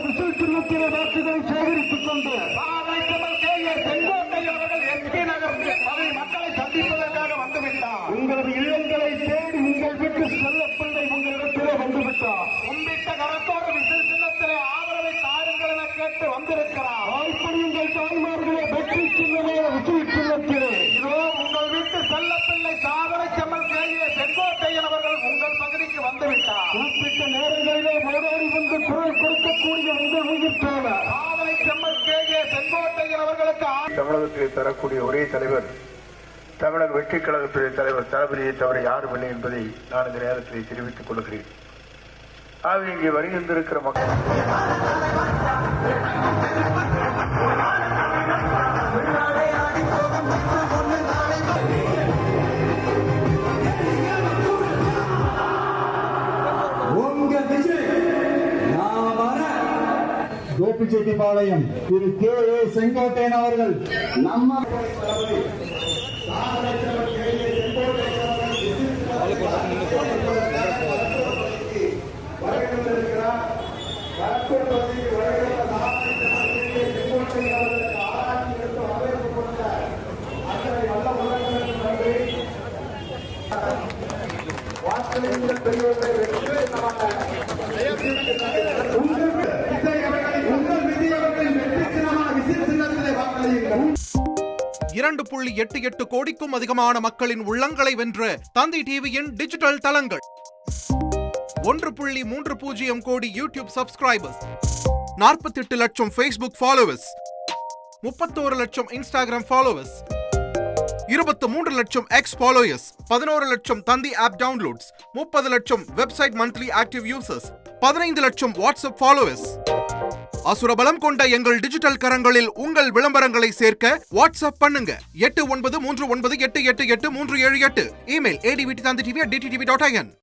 சின்னத்திலே வாக்குகளை சேகரித்துக் கொண்டு செங்கோட்டை அவர்கள் எஸ்கே நகர் மக்களை சந்திப்பதற்காக வந்துவிட்டார். உங்களது இல்லங்களை தேடி உங்கள் வீட்டு செல்ல பிள்ளை உங்களிடத்திலே வந்துவிட்டார். கும்பிட்ட கரத்தோடு விசில் சின்னத்திலே ஆதரவை தாருங்கள் என கேட்டு வந்திருக்கிறார். வாய்ப்படியுங்கள் தாய்மார்களே, வெற்றி சின்னமே விசில் சின்னத்திலே இதோ உங்கள் வீட்டு செல்ல பிள்ளை சாதனை செம்மல் கேள்விய செங்கோட்டையன் அவர்கள் உங்கள் பகுதிக்கு வந்துவிட்டார். குறிப்பிட்ட நேரங்களிலே ஓடோடி வந்து குரல் கொடுக்கக்கூடிய உங்கள் உயிர் போல சாதனை செம்மல் கேள்விய செங்கோட்டையன் அவர்களுக்கு தமிழகத்தில் தரக்கூடிய ஒரே தலைவர் தமிழக வெற்றி கழகத்துடைய தலைவர் தளபதியை தவிர யாரும் இல்லை என்பதை நான் இந்த நேரத்தில் தெரிவித்துக் கொள்கிறேன். ஆகவே இங்கே வருகின்றிருக்கிற மக்கள் கோபிச்செட்டிப்பாளையம் திரு கே ஏ செங்கோட்டையன் அவர்கள் நம்ம $2.88 கோடிக்கும் அதிகமான மக்களின் உள்ளங்களை வென்ற தந்தி டிவியின் டிஜிட்டல் தளங்கள், 1.30 கோடி யூடியூப் சப்ஸ்கிரைபர்ஸ், 48 லட்சம் ஃபேஸ்புக் ஃபாலோவர்ஸ், 31 லட்சம் இன்ஸ்டாகிராம் ஃபாலோவர்ஸ், 23 லட்சம் எக்ஸ் ஃபாலோயர்ஸ், 11 லட்சம் தந்தி ஆப் டவுன்லோட்ஸ், 30 லட்சம் வெப்சைட் மந்த்லி ஆக்டிவ் யூசர்ஸ், 15 லட்சம் வாட்ஸ்அப் ஃபாலோவர்ஸ். அசுரபலம் கொண்ட எங்கள் டிஜிட்டல் கரங்களில் உங்கள் விளம்பரங்களை சேர்க்க வாட்ஸ்அப் பண்ணுங்க. 8939888838. Email advtv@dttv.in.